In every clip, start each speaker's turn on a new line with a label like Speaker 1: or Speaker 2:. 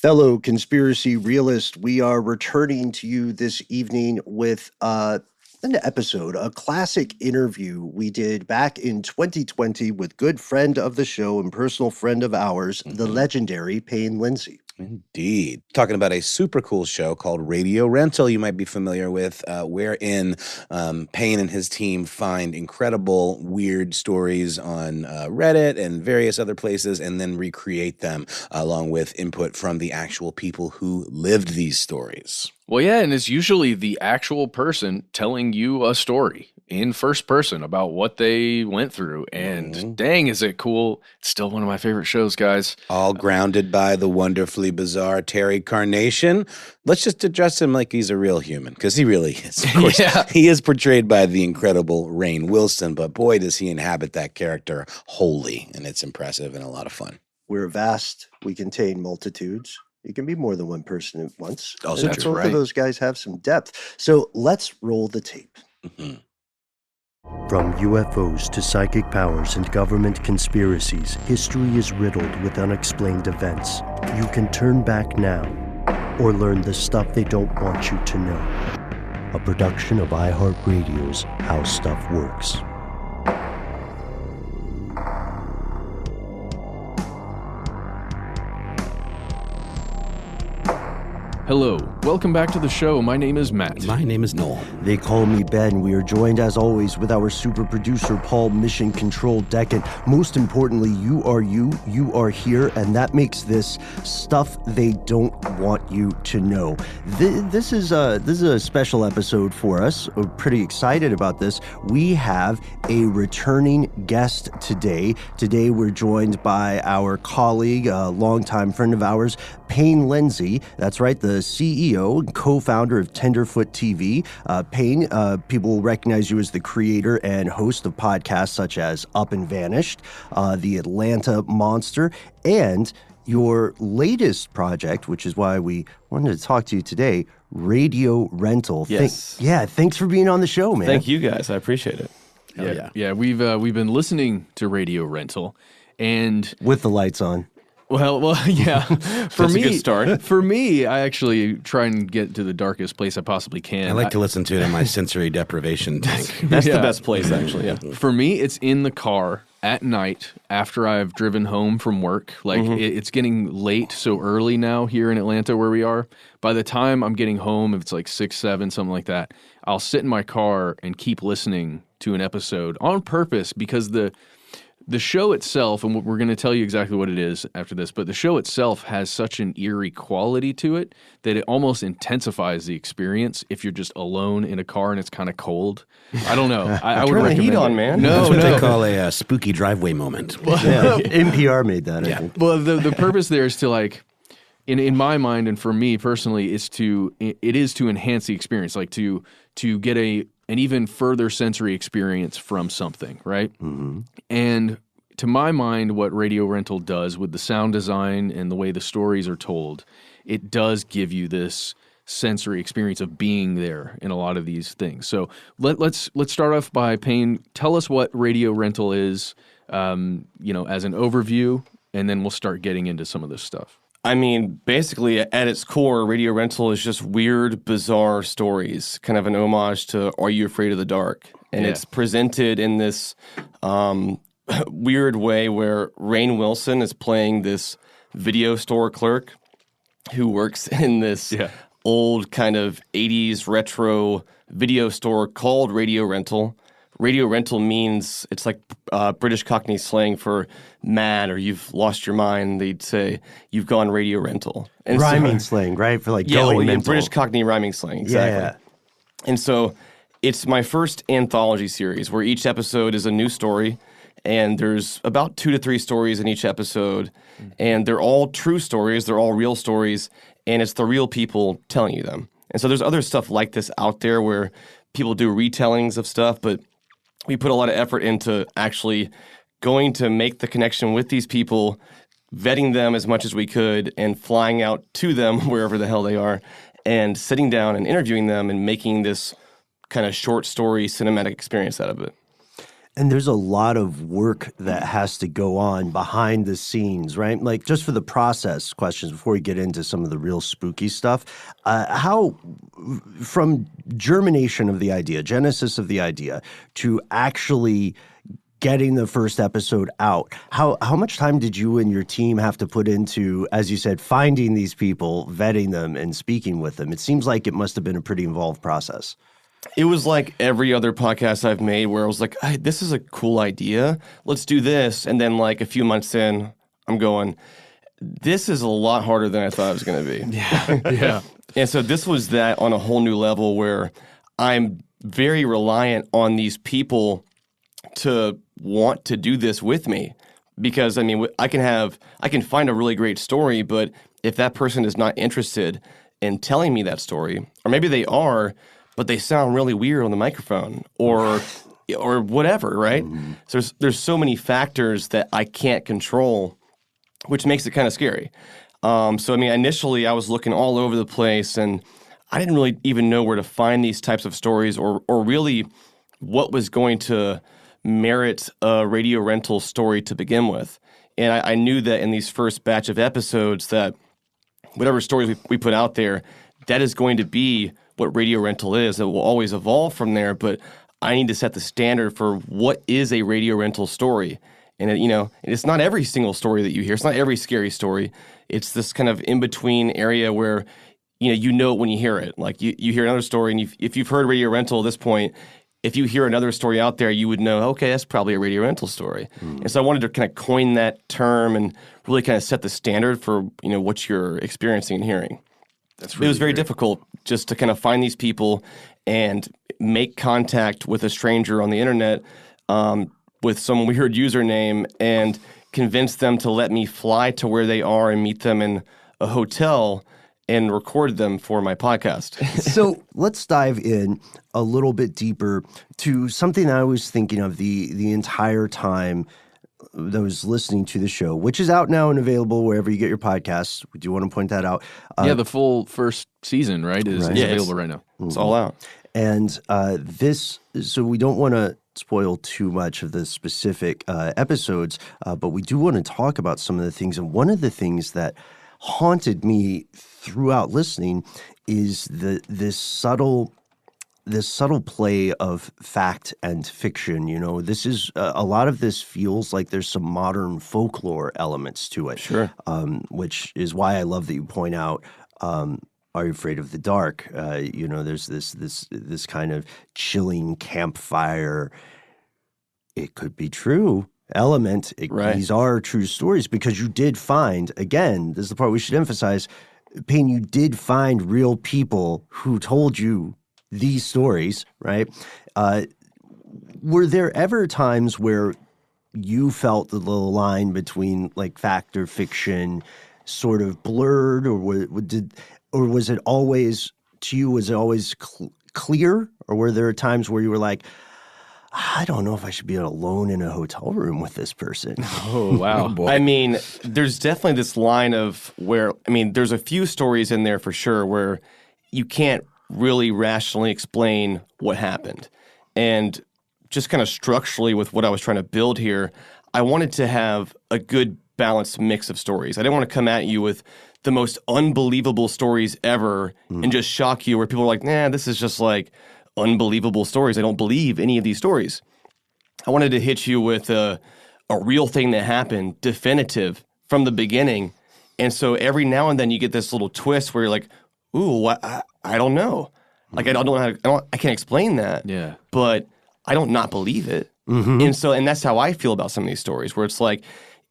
Speaker 1: Fellow conspiracy realist, we are returning to you this evening with an episode, a classic interview we did back in 2020 with good friend of the show and personal friend of ours, the legendary Payne Lindsey.
Speaker 2: Indeed. Talking about a super cool show called Radio Rental you might be familiar with, wherein Payne and his team find incredible, weird stories on Reddit and various other places and then recreate them along with input from the actual people who lived these stories.
Speaker 3: Well, yeah, and it's usually the actual person telling you a story in first person about what they went through. And dang, is it cool. It's still one of my favorite shows, guys.
Speaker 2: All grounded by the wonderfully bizarre Terry Carnation. Let's just address him like he's a real human, because he really is. Of course, he is portrayed by the incredible Rainn Wilson, but boy, does he inhabit that character wholly, and it's impressive and a lot of fun.
Speaker 1: We're vast. We contain multitudes. You can be more than one person at once.
Speaker 2: Also
Speaker 1: and
Speaker 2: true,
Speaker 1: both of those guys have some depth. So let's roll the tape.
Speaker 4: From UFOs to psychic powers and government conspiracies, history is riddled with unexplained events. You can turn back now or learn the stuff they don't want you to know. A production of iHeartRadio's How Stuff Works.
Speaker 3: Hello, welcome back to the show. My name is Matt.
Speaker 2: My name is Noel.
Speaker 1: They call me Ben. We are joined, as always, with our super producer, Paul Mission Control Deckett. Most importantly, you are here, and that makes this stuff they don't want you to know. This is a special episode for us. We're pretty excited about this. We have a returning guest today. Today, we're joined by our colleague, a longtime friend of ours, Payne Lindsey. That's right, the CEO and co-founder of Tenderfoot TV. Payne, people will recognize you as the creator and host of podcasts such as Up and Vanished, The Atlanta Monster, and your latest project, which is why we wanted to talk to you today, Radio Rental.
Speaker 5: Yes.
Speaker 1: Thanks for being on the show, man.
Speaker 5: Thank you guys. I appreciate it.
Speaker 3: Yeah, we've been listening to Radio Rental, and
Speaker 1: with the lights on.
Speaker 3: Well, yeah. For
Speaker 5: That's
Speaker 3: me,
Speaker 5: a good start.
Speaker 3: For me, I actually try and get to the darkest place I possibly can.
Speaker 2: I like to listen to it in my sensory deprivation tank.
Speaker 5: That's the best place, actually. Yeah.
Speaker 3: For me, it's in the car at night after I've driven home from work. Like it's getting late so early now here in Atlanta where we are. By the time I'm getting home, if it's like 6, 7, something like that, I'll sit in my car and keep listening to an episode on purpose because the show itself, and we're going to tell you exactly what it is after this, but the show itself has such an eerie quality to it that it almost intensifies the experience if you're just alone in a car and it's kind of cold. I don't know. I would
Speaker 5: Turn the
Speaker 3: recommend
Speaker 5: heat on,
Speaker 3: it.
Speaker 5: man.
Speaker 2: That's what they call a spooky driveway moment.
Speaker 1: Yeah, NPR made that, I think.
Speaker 3: Well, the purpose there is to like, in my mind and for me personally, it is to enhance the experience, like to get an even further sensory experience from something, right? Mm-hmm. And to my mind, what Radio Rental does with the sound design and the way the stories are told, it does give you this sensory experience of being there in a lot of these things. So let's start off by Payne. Tell us what Radio Rental is, as an overview, and then we'll start getting into some of this stuff.
Speaker 5: I mean, basically, at its core, Radio Rental is just weird, bizarre stories, kind of an homage to Are You Afraid of the Dark? And it's presented in this weird way where Rainn Wilson is playing this video store clerk who works in this old kind of 80s retro video store called Radio Rental. Radio Rental means, it's like British Cockney slang for mad or you've lost your mind. They'd say, you've gone Radio Rental. And
Speaker 1: rhyming slang, right? For like going mental.
Speaker 5: British Cockney rhyming slang, exactly. Yeah. And so it's my first anthology series where each episode is a new story. And there's about 2 to 3 stories in each episode. And they're all true stories. They're all real stories. And it's the real people telling you them. And so there's other stuff like this out there where people do retellings of stuff, but we put a lot of effort into actually going to make the connection with these people, vetting them as much as we could, and flying out to them wherever the hell they are, and sitting down and interviewing them and making this kind of short story cinematic experience out of it.
Speaker 1: And there's a lot of work that has to go on behind the scenes, right? Like just for the process questions before we get into some of the real spooky stuff, how from germination of the idea, genesis of the idea, to actually getting the first episode out, how much time did you and your team have to put into, as you said, finding these people, vetting them, and speaking with them? It seems like it must have been a pretty involved process.
Speaker 5: It was like every other podcast I've made where I was like, hey, this is a cool idea. Let's do this. And then like a few months in, I'm going, this is a lot harder than I thought it was going to be.
Speaker 3: Yeah.
Speaker 5: And so this was that on a whole new level where I'm very reliant on these people to want to do this with me. Because, I mean, I can find a really great story, but if that person is not interested in telling me that story, or maybe they are, but they sound really weird on the microphone or whatever, right? Mm-hmm. So there's so many factors that I can't control, which makes it kind of scary. So, I mean, initially I was looking all over the place and I didn't really even know where to find these types of stories or really what was going to merit a radio rental story to begin with. And I knew that in these first batch of episodes that whatever stories we put out there, that is going to be what radio rental is. It will always evolve from there, but I need to set the standard for what is a radio rental story. And, it's not every single story that you hear. It's not every scary story. It's this kind of in-between area where, you know it when you hear it. Like you hear another story, and if you've heard radio rental at this point, if you hear another story out there, you would know, okay, that's probably a radio rental story. And so I wanted to kind of coin that term and really kind of set the standard for, what you're experiencing and hearing. It was very difficult just to kind of find these people and make contact with a stranger on the internet with some weird username and convince them to let me fly to where they are and meet them in a hotel and record them for my podcast.
Speaker 1: So let's dive in a little bit deeper to something I was thinking of the entire time that I was listening to the show, which is out now and available wherever you get your podcasts. We do want to point that out.
Speaker 3: The full first season, right, is available right now.
Speaker 5: It's all out.
Speaker 1: And so we don't want to spoil too much of the specific episodes, but we do want to talk about some of the things. And one of the things that haunted me throughout listening is this subtle play of fact and fiction. This is a lot of this feels like there's some modern folklore elements to it.
Speaker 5: Sure.
Speaker 1: Which is why I love that you point out, Are You Afraid of the Dark? There's this kind of chilling campfire. It could be true element.
Speaker 5: Right.
Speaker 1: These are true stories because you did find, again, this is the part we should emphasize, Payne, you did find real people who told you these stories, right? Were there ever times where you felt the little line between like fact or fiction sort of blurred, or was it always to you? Was it always clear, or were there times where you were like, I don't know if I should be alone in a hotel room with this person?
Speaker 3: Oh, wow. Boy.
Speaker 5: I mean, there's definitely this line of where, there's a few stories in there for sure where you can't really rationally explain what happened. And just kind of structurally with what I was trying to build here, I wanted to have a good balanced mix of stories. I didn't want to come at you with the most unbelievable stories ever and just shock you where people are like, nah, this is just like unbelievable stories. I don't believe any of these stories. I wanted to hit you with a real thing that happened, definitive from the beginning. And so every now and then you get this little twist where you're like, ooh, I don't know. Like, I don't know how I can't explain that.
Speaker 3: Yeah.
Speaker 5: But I don't not believe it. Mm-hmm. And that's how I feel about some of these stories, where it's like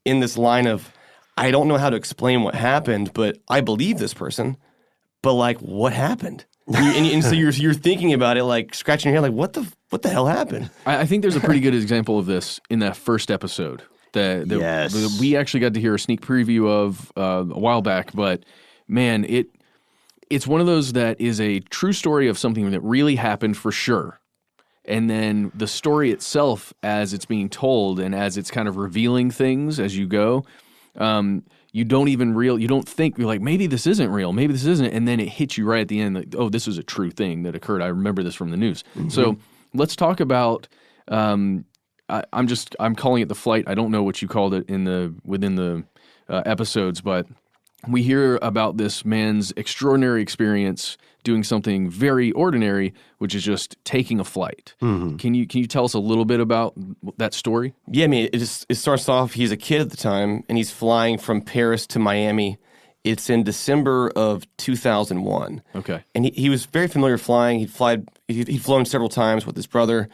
Speaker 5: in this line of, I don't know how to explain what happened, but I believe this person. But like, what happened? And so you're thinking about it, like scratching your head, like what the hell happened?
Speaker 3: I think there's a pretty good example of this in that first episode that
Speaker 1: Yes.
Speaker 3: we actually got to hear a sneak preview of a while back. But man, it's one of those that is a true story of something that really happened for sure. And then the story itself, as it's being told and as it's kind of revealing things as you go, you don't think, you're like, maybe this isn't real, maybe this isn't, and then it hits you right at the end, like, oh, this is a true thing that occurred. I remember this from the news. Mm-hmm. So let's talk about I'm calling it the flight. I don't know what you called it within the episodes, but we hear about this man's extraordinary experience doing something very ordinary, which is just taking a flight. Mm-hmm. Can you tell us a little bit about that story?
Speaker 5: Yeah, I mean, it starts off, he's a kid at the time, and he's flying from Paris to Miami. It's in December of 2001.
Speaker 3: Okay.
Speaker 5: And he was very familiar flying. He'd flown several times with his brother,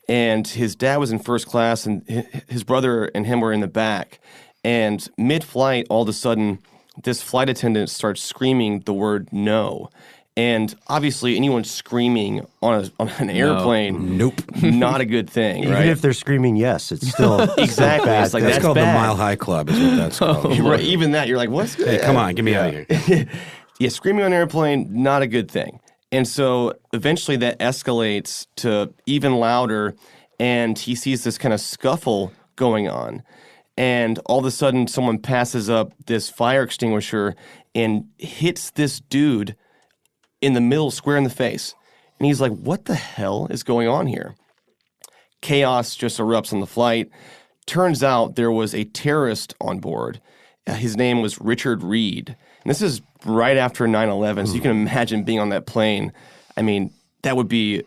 Speaker 5: and his dad was in first class, and his brother and him were in the back. And mid-flight, all of a sudden, this flight attendant starts screaming the word no. And obviously, anyone screaming on an airplane,
Speaker 2: nope,
Speaker 5: not a good thing, right?
Speaker 1: Even if they're screaming yes, it's still
Speaker 5: exactly.
Speaker 1: bad.
Speaker 5: It's like,
Speaker 2: that's called
Speaker 5: bad.
Speaker 2: the Mile High Club, is what that's called.
Speaker 5: Right, even that, you're like, what's
Speaker 2: Hey, come on, get me out of here.
Speaker 5: Yeah, screaming on an airplane, not a good thing. And so eventually that escalates to even louder, and he sees this kind of scuffle going on. And all of a sudden, someone passes up this fire extinguisher and hits this dude in the middle, square in the face. And he's like, what the hell is going on here? Chaos just erupts on the flight. Turns out there was a terrorist on board. His name was Richard Reed. And this is right after 9/11, so you can imagine being on that plane. I mean, that would be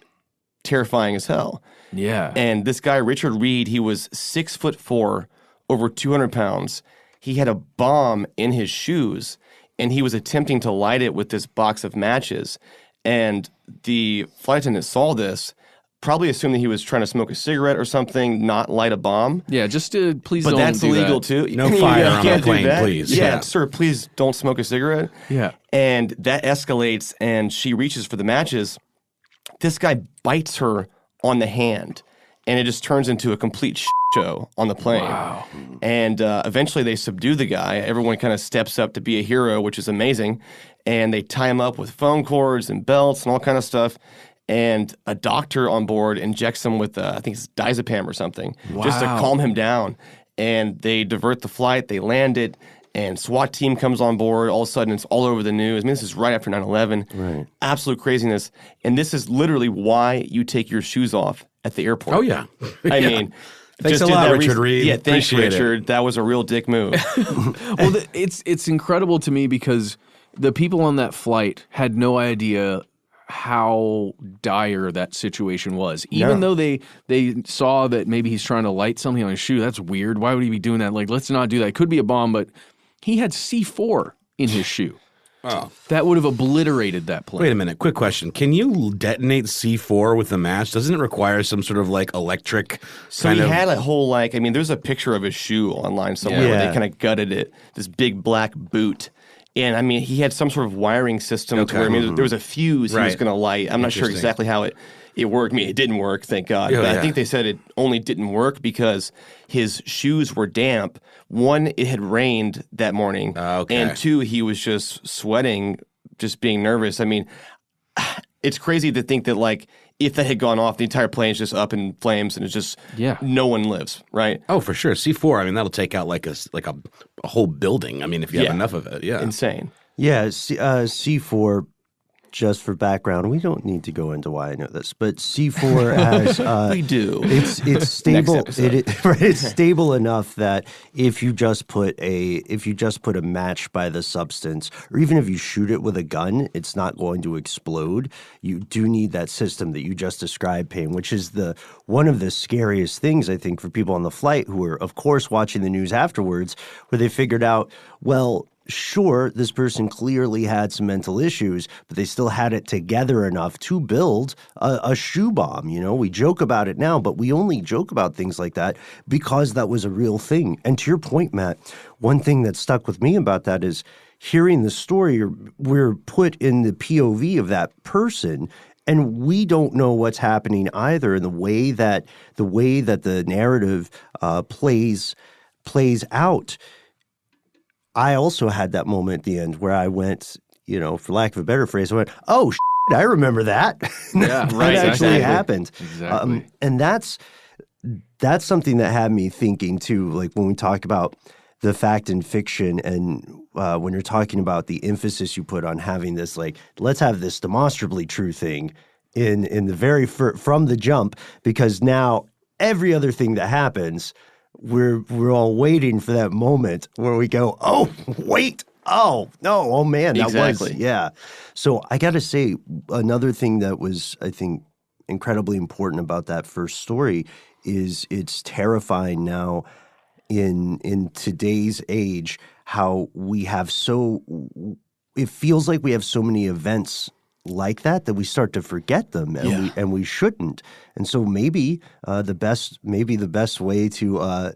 Speaker 5: terrifying as hell.
Speaker 3: Yeah.
Speaker 5: And this guy, Richard Reed, he was 6'4", over 200 pounds. He had a bomb in his shoes, and he was attempting to light it with this box of matches. And the flight attendant saw this, probably assumed that he was trying to smoke a cigarette or something, not light a bomb.
Speaker 3: Yeah, just please
Speaker 5: But
Speaker 3: don't
Speaker 5: that's
Speaker 3: do
Speaker 5: illegal
Speaker 3: that.
Speaker 5: too.
Speaker 2: No fire on the
Speaker 5: can't do
Speaker 2: plane,
Speaker 5: that.
Speaker 2: please.
Speaker 5: Yeah,
Speaker 2: Yeah.
Speaker 5: sir, please don't smoke a cigarette.
Speaker 3: Yeah.
Speaker 5: And that escalates, and she reaches for the matches. This guy bites her on the hand, and it just turns into a complete show on the plane.
Speaker 3: Wow.
Speaker 5: And eventually they subdue the guy. Everyone kind of steps up to be a hero, which is amazing. And they tie him up with phone cords and belts and all kind of stuff. And a doctor on board injects him with, I think it's diazepam or something, just to
Speaker 3: Wow.
Speaker 5: calm him down. And they divert the flight. They land it. And SWAT team comes on board. All of a sudden, it's all over the news. I mean, this is right after 9/11.
Speaker 1: Right.
Speaker 5: Absolute craziness. And this is literally why you take your shoes off at the airport.
Speaker 2: Oh, yeah.
Speaker 5: I
Speaker 2: Yeah.
Speaker 5: mean,
Speaker 2: Thanks
Speaker 5: just
Speaker 2: a
Speaker 5: did
Speaker 2: lot,
Speaker 5: that
Speaker 2: Richard Reed.
Speaker 5: Yeah, thanks,
Speaker 2: Appreciate it.
Speaker 5: Richard. That was a real dick move.
Speaker 3: Well, it's incredible to me because the people on that flight had no idea how dire that situation was. Even though they saw that maybe he's trying to light something on his shoe, that's weird. Why would he be doing that? Like, let's not do that. It could be a bomb, but he had C4 in his shoe.
Speaker 2: Oh.
Speaker 3: That would have obliterated that plane.
Speaker 2: Wait a minute, quick question. Can you detonate C4 with a match? Doesn't it require some sort of like electric
Speaker 5: So
Speaker 2: kind
Speaker 5: he
Speaker 2: of...
Speaker 5: had a whole, like, I mean, there's a picture of his shoe online somewhere where
Speaker 1: Yeah.
Speaker 5: they kind of gutted it, this big black boot. And I mean, he had some sort of wiring system to where, I mean, there was a fuse he was
Speaker 2: Right.
Speaker 5: going to light. I'm not sure
Speaker 2: Interesting.
Speaker 5: exactly how it worked. I mean, it didn't work, thank God.
Speaker 2: Yeah,
Speaker 5: But
Speaker 2: yeah.
Speaker 5: I think they said it only didn't work because his shoes were damp. One, it had rained that morning.
Speaker 2: Okay.
Speaker 5: And two, he was just sweating, just being nervous. I mean, it's crazy to think that, like, if that had gone off, the entire plane's just up in flames and it's just no one lives, right?
Speaker 2: Oh, for sure. C4, I mean, that'll take out like a whole building. I mean, if you have
Speaker 5: Yeah.
Speaker 2: enough of it, yeah.
Speaker 5: Insane.
Speaker 1: Yeah, C4, just for background, we don't need to go into why I know this, but C4 has
Speaker 5: We do.
Speaker 1: it's stable.
Speaker 5: episode.
Speaker 1: Right, it's stable enough that if you just put a match by the substance, or even if you shoot it with a gun, it's not going to explode. You do need that system that you just described, Payne, which is one of the scariest things, I think, for people on the flight who are, of course, watching the news afterwards, where they figured out, well, sure, this person clearly had some mental issues, but they still had it together enough to build a shoe bomb. You know, we joke about it now, but we only joke about things like that because that was a real thing. And to your point, Matt, one thing that stuck with me about that is hearing the story, we're put in the POV of that person, and we don't know what's happening either. And the way that the narrative plays out. I also had that moment at the end where I went, you know, for lack of a better phrase, I went, oh, shit, I remember that.
Speaker 3: Yeah,
Speaker 1: that
Speaker 3: right,
Speaker 1: actually
Speaker 3: exactly.
Speaker 1: happened.
Speaker 3: Exactly.
Speaker 1: And that's something that had me thinking, too, like when we talk about the fact and fiction and when you're talking about the emphasis you put on having this, like, let's have this demonstrably true thing in the very from the jump, because now every other thing that happens, we're all waiting for that moment where we go, oh, wait. Oh, no. Oh, man. That
Speaker 5: Exactly.
Speaker 1: was, yeah. So I got to say, another thing that was, I think, incredibly important about that first story is it's terrifying now in today's age how we have it feels like we have so many events like that we start to forget them and we shouldn't. And so maybe the best way to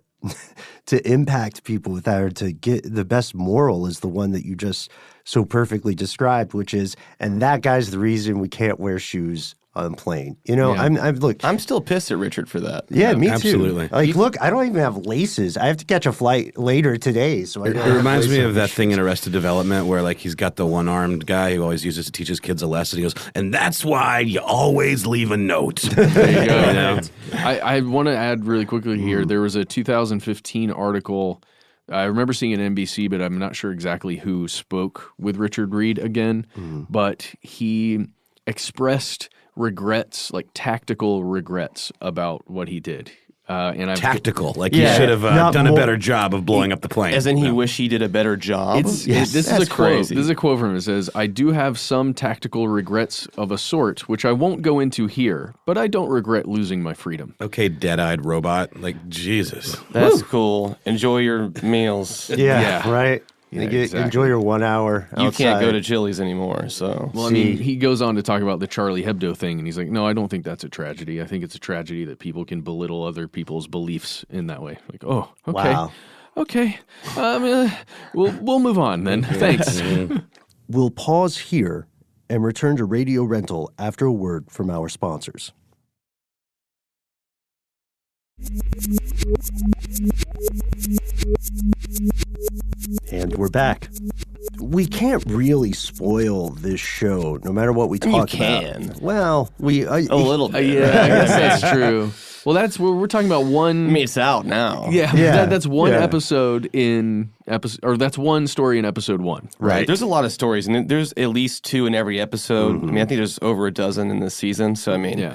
Speaker 1: to impact people with that, or to get the best moral, is the one that you just so perfectly described, which is, and that guy's the reason we can't wear shoes on plane. You know,
Speaker 5: I'm still pissed at Richard for that.
Speaker 1: Yeah, me too.
Speaker 6: Absolutely.
Speaker 1: Like, look, I don't even have laces. I have to catch a flight later today, so
Speaker 6: It reminds me of that thing in Arrested Development where, like, he's got the one-armed guy who always uses to teach his kids a lesson. He goes, and that's why you always leave a note.
Speaker 3: There you go. You know? I want to add really quickly here. There was a 2015 article. I remember seeing it on NBC, but I'm not sure exactly who spoke with Richard Reed again. But he expressed regrets, like tactical regrets about what he did.
Speaker 6: Tactical, like he should have done a better job of blowing up the plane.
Speaker 5: As in, he wished he did a better job.
Speaker 3: This is a quote.
Speaker 5: Crazy.
Speaker 3: This is a quote from him. It says, "I do have some tactical regrets of a sort, which I won't go into here, but I don't regret losing my freedom."
Speaker 6: Okay, dead-eyed robot. Like, Jesus.
Speaker 5: That's cool. Enjoy your meals.
Speaker 1: Yeah, right.
Speaker 3: Yeah,
Speaker 1: Enjoy your 1 hour outside.
Speaker 5: You can't go to Chili's anymore, so.
Speaker 3: Well, I mean, he goes on to talk about the Charlie Hebdo thing, and he's like, no, I don't think that's a tragedy. I think it's a tragedy that people can belittle other people's beliefs in that way. Like, oh, okay.
Speaker 1: Wow.
Speaker 3: Okay. We'll move on then. Thanks.
Speaker 1: We'll pause here and return to Radio Rental after a word from our sponsors. And we're back. We can't really spoil this show, no matter what we talk about.
Speaker 5: You can.
Speaker 1: Well,
Speaker 5: A little bit.
Speaker 3: Yeah, I guess that's true. Well, we're talking about one.
Speaker 5: I mean, it's out now.
Speaker 3: Yeah, that's one episode or that's one story in episode 1.
Speaker 5: Right. There's a lot of stories, and there's at least 2 in every episode. I mean, I think there's over a dozen in this season. So, I mean,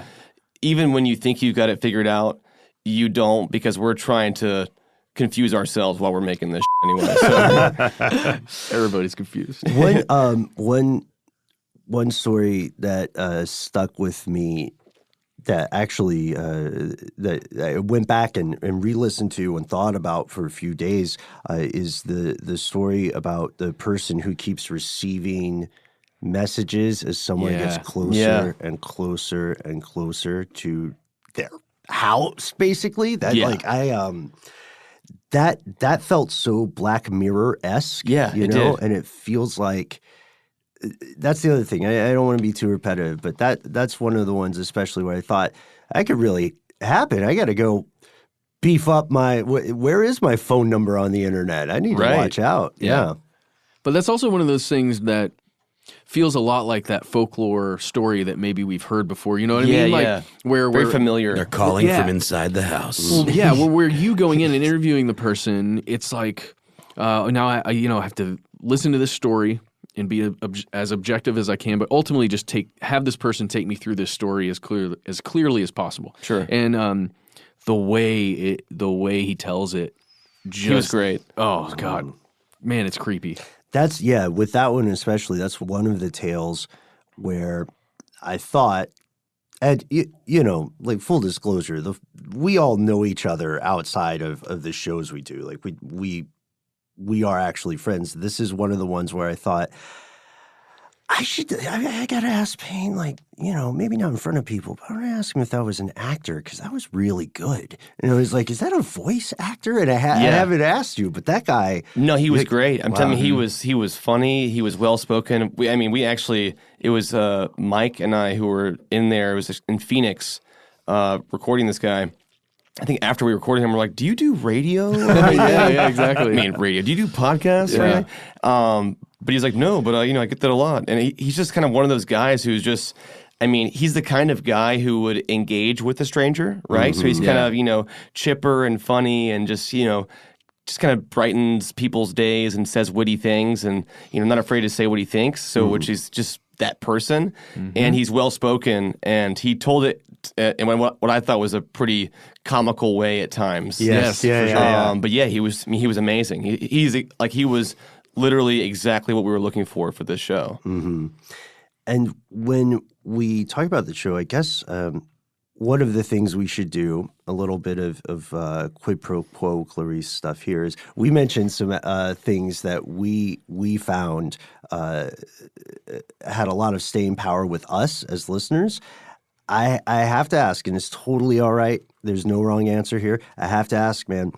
Speaker 5: even when you think you've got it figured out, you don't, because we're trying to confuse ourselves while we're making this anyway. So.
Speaker 3: Everybody's confused.
Speaker 1: One story that stuck with me that actually that I went back and re-listened to and thought about for a few days is the story about the person who keeps receiving messages as someone gets closer and closer and closer to their house, basically. That that felt so Black Mirror-esque, you know, and it feels like that's the other thing. I don't want to be too repetitive, but that's one of the ones especially where I thought that could really happen. I got to go beef up where is my phone number on the internet? I need to watch out. Yeah.
Speaker 3: But that's also one of those things that feels a lot like that folklore story that maybe we've heard before. You know what I mean? Like where
Speaker 5: very familiar.
Speaker 6: They're calling from inside the house.
Speaker 3: Well, where you going in and interviewing the person, it's like now I have to listen to this story and be as objective as I can, but ultimately just have this person take me through this story as clearly as possible.
Speaker 5: Sure.
Speaker 3: And the way he tells it, he
Speaker 5: was great.
Speaker 3: Oh God, man, it's creepy.
Speaker 1: That's with that one especially, that's one of the tales where I thought, and you know, like full disclosure, we all know each other outside of the shows we do. Like we are actually friends. This is one of the ones where I thought I gotta ask Payne, like, you know, maybe not in front of people, but I'm gonna ask him if that was an actor, because that was really good. And I was like, is that a voice actor? And I haven't asked you, but that guy.
Speaker 5: No, he was great. I'm telling you, he was funny. He was well spoken. It was Mike and I who were in there. It was in Phoenix recording this guy. I think after we recorded him, we're like, do you do radio?
Speaker 3: Yeah, exactly.
Speaker 5: I mean, radio. Do you do podcasts?
Speaker 3: Yeah.
Speaker 5: But he's like, no, but I get that a lot. And he's just kind of one of those guys who's just, I mean, he's the kind of guy who would engage with a stranger, right? So he's kind of, chipper and funny and just kind of brightens people's days and says witty things and, not afraid to say what he thinks. So which is just that person. And he's well spoken, and he told it in what I thought was a pretty comical way at times.
Speaker 1: Yes, yeah.
Speaker 5: But yeah, he was amazing. He was literally exactly what we were looking for this show.
Speaker 1: Mm-hmm. And when we talk about the show, I guess one of the things we should do, a little bit of quid pro quo Clarice stuff here, is we mentioned some things that we found had a lot of staying power with us as listeners. I have to ask, and it's totally all right, there's no wrong answer here. I have to ask, man,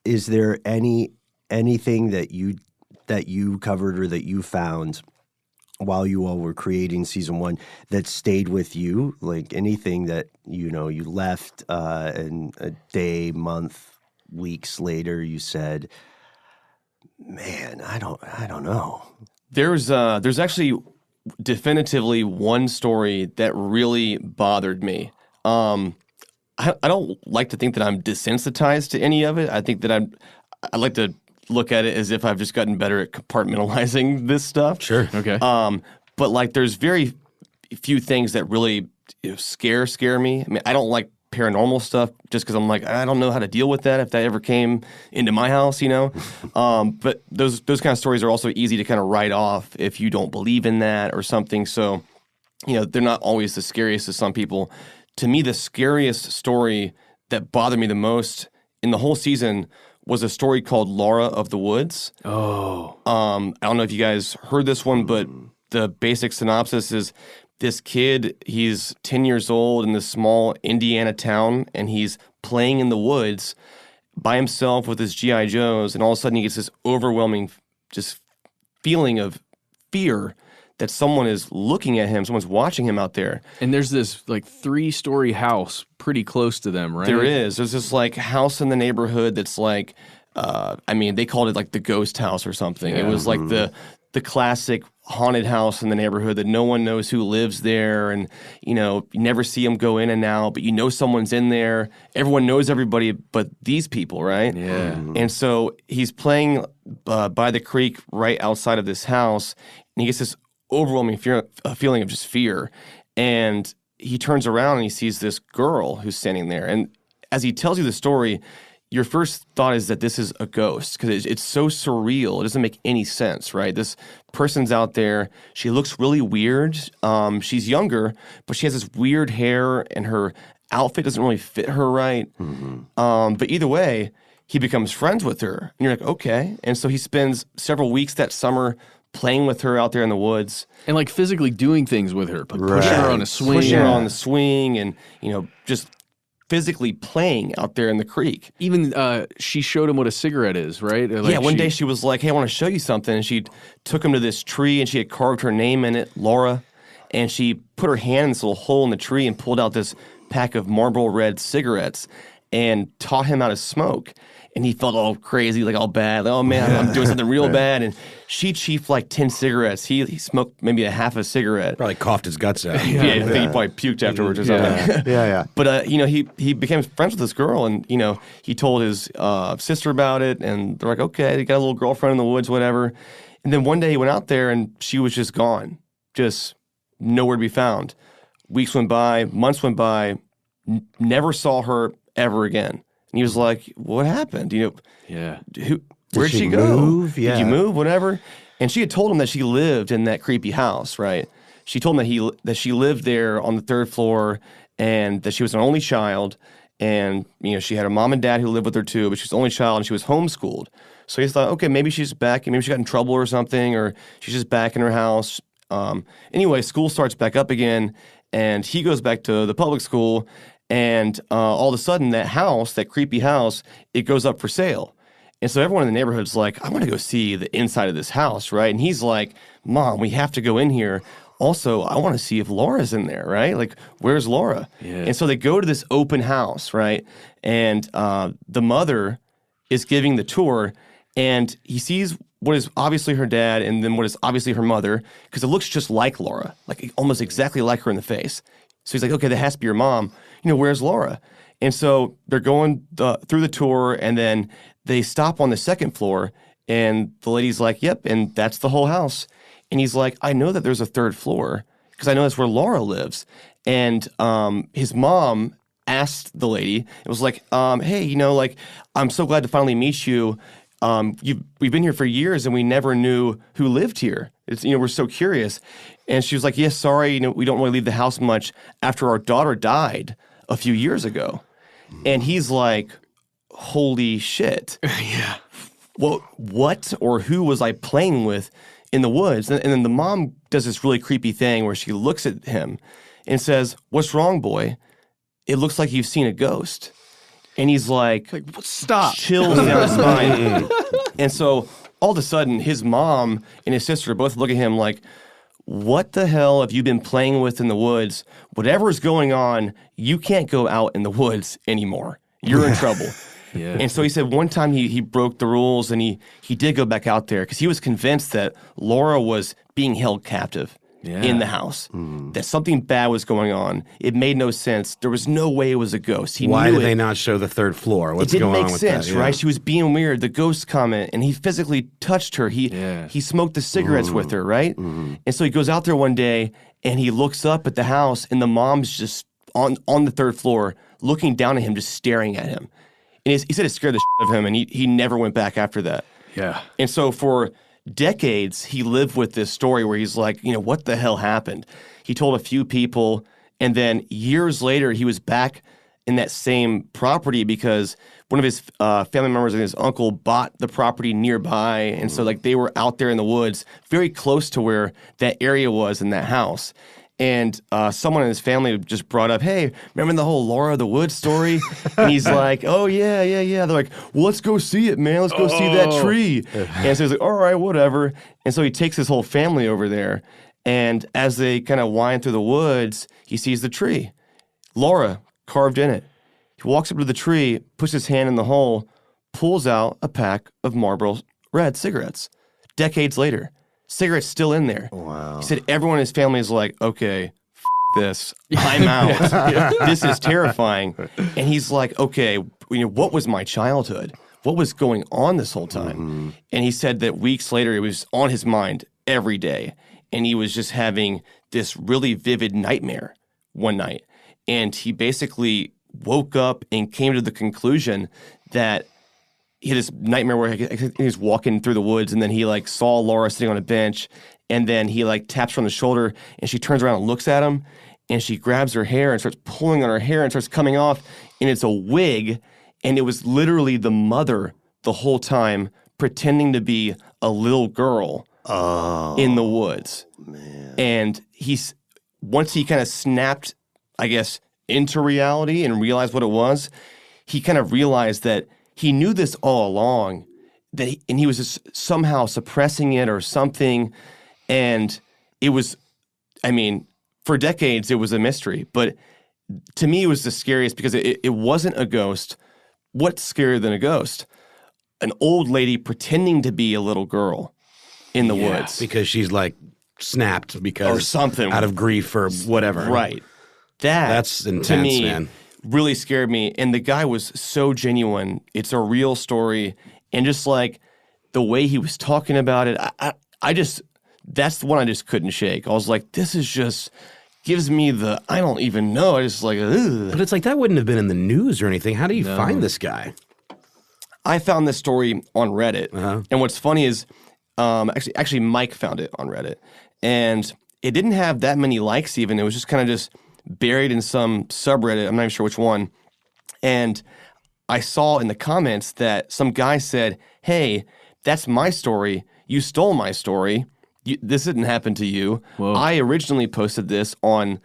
Speaker 1: is there anything that you covered or that you found while you all were creating season 1 that stayed with you, like anything that you left and a day, month, weeks later you said, man, I don't know.
Speaker 5: There's actually definitively one story that really bothered me. I don't like to think that I'm desensitized to any of it. I think that I like to look at it as if I've just gotten better at compartmentalizing this stuff.
Speaker 6: Sure.
Speaker 3: Okay.
Speaker 5: But like, there's very few things that really scare me. I mean, I don't like paranormal stuff just because I'm like, I don't know how to deal with that if that ever came into my house, But those kind of stories are also easy to kind of write off if you don't believe in that or something. So, they're not always the scariest to some people. To me, the scariest story that bothered me the most in the whole season was a story called Laura of the Woods.
Speaker 3: Oh.
Speaker 5: I don't know if you guys heard this one, but the basic synopsis is this kid, he's 10 years old in this small Indiana town, and he's playing in the woods by himself with his G.I. Joes, and all of a sudden he gets this overwhelming just feeling of fear that someone is looking at him, someone's watching him out there.
Speaker 3: And there's this like 3-story house pretty close to them, right?
Speaker 5: There is. There's this like house in the neighborhood that's like, they called it like the ghost house or something.
Speaker 3: Yeah.
Speaker 5: It was like the classic haunted house in the neighborhood that no one knows who lives there, and you never see them go in and out, but someone's in there. Everyone knows everybody but these people, right?
Speaker 3: Yeah.
Speaker 5: And so he's playing by the creek right outside of this house, and he gets this overwhelming feeling of just fear. And he turns around and he sees this girl who's standing there. And as he tells you the story, your first thought is that this is a ghost because it's so surreal. It doesn't make any sense, right? This person's out there. She looks really weird. She's younger, but she has this weird hair, and her outfit doesn't really fit her right. Mm-hmm. But either way, he becomes friends with her. And you're like, okay. And so he spends several weeks that summer playing with her out there in the woods.
Speaker 3: And like physically doing things with her, like pushing her on a swing.
Speaker 5: Pushing her on the swing and, just physically playing out there in the creek.
Speaker 3: Even she showed him what a cigarette is, right?
Speaker 5: One day she was like, hey, I want to show you something. And she took him to this tree, and she had carved her name in it, Laura. And she put her hand in this little hole in the tree and pulled out this pack of Marlboro Red cigarettes and taught him how to smoke. And he felt all crazy, like all bad. Like, oh, man, I'm doing something real bad. And she chiefed like 10 cigarettes. He smoked maybe a half a cigarette.
Speaker 6: Probably coughed his guts out.
Speaker 5: I think he probably puked afterwards or something.
Speaker 1: Yeah.
Speaker 5: But, he became friends with this girl, and, he told his sister about it. And they're like, okay, they got a little girlfriend in the woods, whatever. And then one day he went out there, and she was just gone, just nowhere to be found. Weeks went by, months went by, never saw her ever again. And he was like, what happened? Where'd she go?
Speaker 1: Move? Yeah.
Speaker 5: Did you move? Whatever. And she had told him that she lived in that creepy house, right? She told him that she lived there on the 3rd floor, and that she was an only child. And, she had a mom and dad who lived with her too, but she was the only child, and she was homeschooled. So he thought, okay, maybe she's back. Maybe she got in trouble or something, or she's just back in her house. Anyway, school starts back up again, and he goes back to the public school. And all of a sudden, that house, that creepy house, it goes up for sale. And so everyone in the neighborhood's like, I want to go see the inside of this house, right? And he's like, Mom, we have to go in here. Also, I want to see if Laura's in there, right? Like, where's Laura?
Speaker 3: Yeah.
Speaker 5: And so they go to this open house, right? And the mother is giving the tour, and he sees what is obviously her dad and then what is obviously her mother, because it looks just like Laura, like almost exactly like her in the face. So he's like, okay, that has to be your mom. Where's Laura? And so they're going through the tour, and then they stop on the 2nd floor, and the lady's like, yep, and that's the whole house. And he's like, I know that there's a 3rd floor because I know that's where Laura lives. And his mom asked the lady, it was like, hey, you know, like, I'm so glad to finally meet you. We've been here for years and we never knew who lived here. It's, you know, we're so curious. And she was like, yes, sorry, you know, we don't really leave the house much after our daughter died a few years ago. And he's like, holy shit.
Speaker 3: Yeah.
Speaker 5: Well, what or who was I playing with in the woods? And then the mom does this really creepy thing where she looks at him and says, what's wrong, boy? It looks like you've seen a ghost. And he's like
Speaker 3: stop.
Speaker 5: Chills down his spine. And so all of a sudden, his mom and his sister both look at him like, what the hell have you been playing with in the woods? Whatever's going on, you can't go out in the woods anymore. You're in trouble.
Speaker 3: Yeah.
Speaker 5: And so he said one time he broke the rules and he did go back out there because he was convinced that Laura was being held captive in the house, that something bad was going on. It made no sense. There was no way it was a ghost.
Speaker 6: Why did they not show the third floor? What's going on with that?
Speaker 5: It didn't make sense, right? She was being weird. The ghost comment, and he physically touched her. He smoked the cigarettes with her, right? And so he goes out there one day, and he looks up at the house, and the mom's just on the third floor looking down at him, just staring at him. And he said it scared the shit out of him, and he never went back after that.
Speaker 3: Yeah.
Speaker 5: And so for decades, he lived with this story where he's like, you know, what the hell happened? He told a few people, and then years later, he was back in that same property because one of his family members and his uncle bought the property nearby, and so like they were out there in the woods, very close to where that area was in that house. And someone in his family just brought up, hey, remember the whole Laura of the Woods story? And he's like, oh, yeah. They're like, well, let's go see it, man. Let's go see that tree. And so he's like, all right, whatever. And so he takes his whole family over there. And as they kind of wind through the woods, he sees the tree. Laura carved in it. He walks up to the tree, puts his hand in the hole, pulls out a pack of Marlboro Red cigarettes. Decades later. Cigarettes still in there.
Speaker 1: Wow.
Speaker 5: He said everyone in his family is like, okay, this, I'm out. This is terrifying. And he's like, okay, you know, what was my childhood? What was going on this whole time? And he said that weeks later, it was on his mind every day. And he was just having this really vivid nightmare one night. And he basically woke up and came to the conclusion that he had this nightmare where he was walking through the woods, and then he like saw Laura sitting on a bench, and then he like taps her on the shoulder, and she turns around and looks at him, and she grabs her hair and starts pulling on her hair and starts coming off, and it's a wig, and it was literally the mother the whole time pretending to be a little girl in the woods. Man. And once he kind of snapped, I guess, into reality and realized what it was, he kind of realized that he knew this all along, and he was just somehow suppressing it or something. And it was, I mean, for decades, it was a mystery. But to me, it was the scariest because it wasn't a ghost. What's scarier than a ghost? An old lady pretending to be a little girl in the woods.
Speaker 6: Because she's like snapped because
Speaker 5: or something
Speaker 6: out of grief or whatever.
Speaker 5: Right.
Speaker 6: That's intense,
Speaker 5: to me,
Speaker 6: man.
Speaker 5: Really scared me. And the guy was so genuine. It's a real story. And just like the way he was talking about it, I just, that's the one I just couldn't shake. I was like, this is just, gives me I don't even know. I just like, ugh.
Speaker 6: But it's like, that wouldn't have been in the news or anything. How do you find this guy?
Speaker 5: I found this story on Reddit. And what's funny is, actually Mike found it on Reddit. And it didn't have that many likes even. It was just kind of just buried in some subreddit. I'm not even sure which one. And I saw in the comments that some guy said, hey, that's my story. You stole my story. This didn't happen to you.
Speaker 3: Whoa.
Speaker 5: I originally posted this on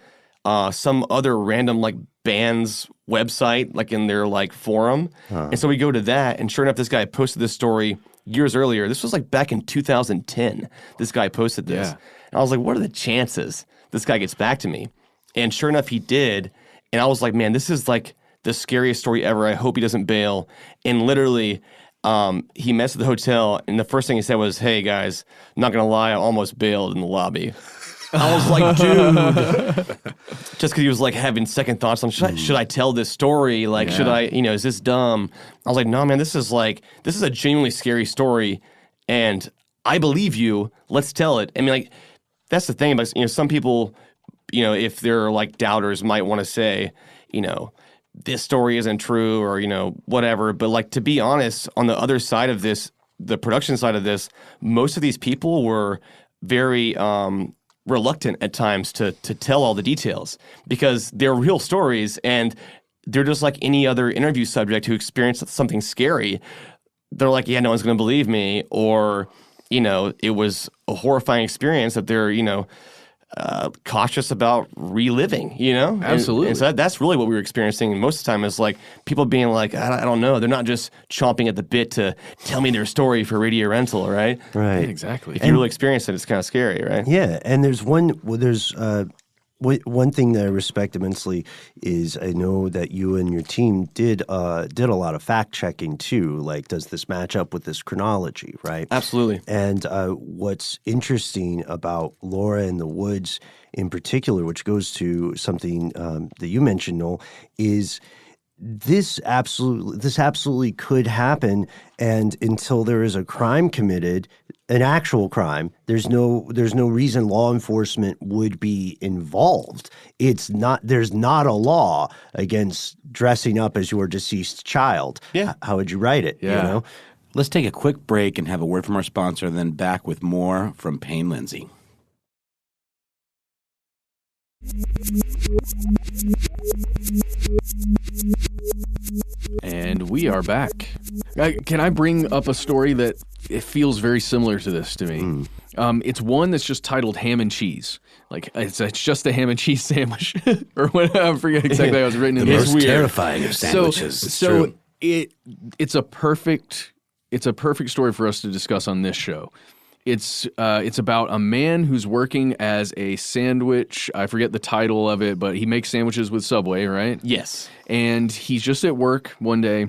Speaker 5: some other random like band's website, like in their like forum. And so we go to that, and sure enough, this guy posted this story years earlier. This was like back in 2010. This guy posted this.
Speaker 3: Yeah.
Speaker 5: And I was like, what are the chances this guy gets back to me? And sure enough, he did. And I was like, man, this is like the scariest story ever. I hope he doesn't bail. And literally, he messed with the hotel. And the first thing he said was, hey, guys, I'm not going to lie, I almost bailed in the lobby. I was like, dude. Just because he was like having second thoughts on, should I tell this story? Like, should I, is this dumb? I was like, no, man, this is a genuinely scary story. And I believe you. Let's tell it. I mean, like, that's the thing about, some people if there are like doubters might want to say, this story isn't true or, whatever. But like, to be honest, on the other side of this, the production side of this, most of these people were very reluctant at times to tell all the details because they're real stories and they're just like any other interview subject who experienced something scary. They're like, yeah, no one's going to believe me, or, it was a horrifying experience that they're, cautious about reliving,
Speaker 3: Absolutely.
Speaker 5: And so that's really what we were experiencing most of the time is like people being like, I don't know. They're not just chomping at the bit to tell me their story for radio rental, right?
Speaker 1: Right.
Speaker 3: Yeah, exactly.
Speaker 5: If you really experience it, it's kind of scary, right?
Speaker 1: Yeah, and there's one thing that I respect immensely is I know that you and your team did a lot of fact checking too. Like, does this match up with this chronology, right?
Speaker 5: Absolutely.
Speaker 1: And what's interesting about Laura in the Woods in particular, which goes to something that you mentioned, Noel, is this absolutely could happen, and until there is a crime committed, an actual crime, there's no reason law enforcement would be involved. There's not a law against dressing up as your deceased child.
Speaker 5: Yeah.
Speaker 1: How would you write it?
Speaker 3: Yeah.
Speaker 6: Let's take a quick break and have a word from our sponsor, and then back with more from Payne Lindsey.
Speaker 3: And we are back. Can I bring up a story that it feels very similar to this to me? It's one that's just titled Ham and Cheese. Like, it's just a ham and cheese sandwich. Or whatever. I forget exactly how it was written in
Speaker 6: The
Speaker 3: there.
Speaker 6: most terrifying of sandwiches.
Speaker 3: So it's a perfect story for us to discuss on this show. It's about a man who's working as a sandwich. I forget the title of it, but he makes sandwiches with Subway, right?
Speaker 5: Yes.
Speaker 3: And he's just at work one day.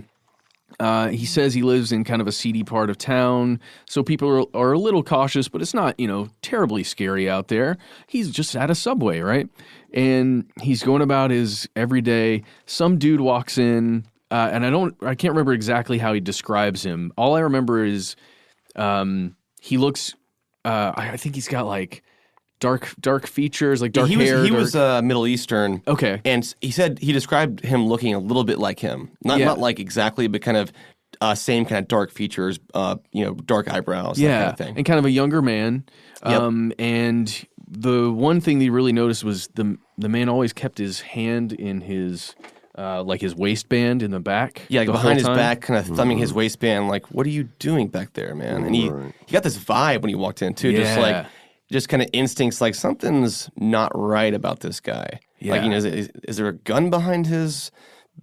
Speaker 3: He says he lives in kind of a seedy part of town, so people are a little cautious, but it's not, terribly scary out there. He's just at a Subway, right? And he's going about his everyday. Some dude walks in, and I can't remember exactly how he describes him. All I remember is he looks, I think he's got like dark features, like dark hair.
Speaker 5: He was Middle Eastern.
Speaker 3: Okay.
Speaker 5: And he said he described him looking a little bit like him. Not like exactly, but kind of same kind of dark features, dark eyebrows, that kind of thing.
Speaker 3: And kind of a younger man.
Speaker 5: Yep.
Speaker 3: And the one thing that he really noticed was the man always kept his hand in his his waistband in the back.
Speaker 5: Yeah,
Speaker 3: the
Speaker 5: behind his
Speaker 3: whole time.
Speaker 5: back, kind of thumbing his waistband, like, what are you doing back there, man? And he got this vibe when he walked in, too, just kind of instincts, like, something's not right about this guy.
Speaker 3: Yeah.
Speaker 5: Like, is there a gun behind his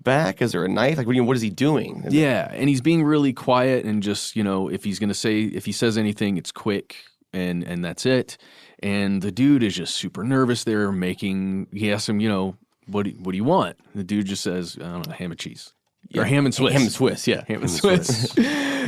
Speaker 5: back? Is there a knife? Like, what is he doing?
Speaker 3: And he's being really quiet and just, if he says anything, it's quick and that's it. And the dude is just super nervous there he asks him, what do you want? The dude just says, I don't know, ham and cheese.
Speaker 5: Yeah.
Speaker 3: Or ham and Swiss.
Speaker 5: Ham and Swiss, yeah.
Speaker 3: Ham and Swiss.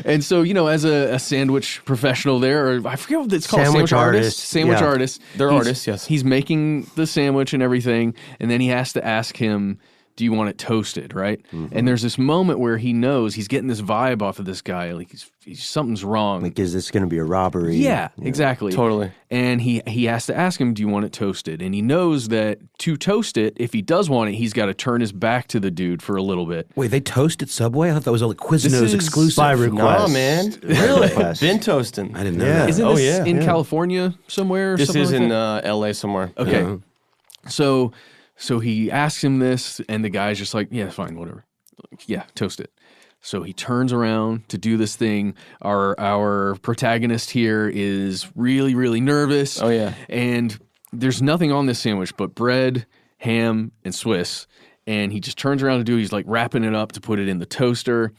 Speaker 3: And so, as a sandwich professional there, or I forget what it's called.
Speaker 1: Sandwich artist.
Speaker 3: Sandwich artist.
Speaker 5: They're artists, yes.
Speaker 3: He's making the sandwich and everything, and then he has to ask him, do you want it toasted, right? Mm-hmm. And there's this moment where he knows he's getting this vibe off of this guy, like something's wrong.
Speaker 1: Like, is this going to be a robbery?
Speaker 3: Yeah, exactly.
Speaker 5: Totally.
Speaker 3: And he has to ask him, do you want it toasted? And he knows that to toast it, if he does want it, he's got to turn his back to the dude for a little bit.
Speaker 6: Wait, they toast at Subway? I thought that was a Quiznos exclusive.
Speaker 1: By request.
Speaker 5: Nah, man. Really? Been toasting.
Speaker 6: I didn't know that.
Speaker 3: Isn't this in California somewhere? Or
Speaker 5: This
Speaker 3: something
Speaker 5: is
Speaker 3: like
Speaker 5: in
Speaker 3: that?
Speaker 5: L.A. somewhere.
Speaker 3: Okay.
Speaker 6: Uh-huh.
Speaker 3: So he asks him this, and the guy's just like, yeah, fine, whatever. Yeah, toast it. So he turns around to do this thing. Our protagonist here is really, really nervous.
Speaker 5: Oh, yeah.
Speaker 3: And there's nothing on this sandwich but bread, ham, and Swiss. And he just turns around to do it. He's like wrapping it up to put it in the toaster.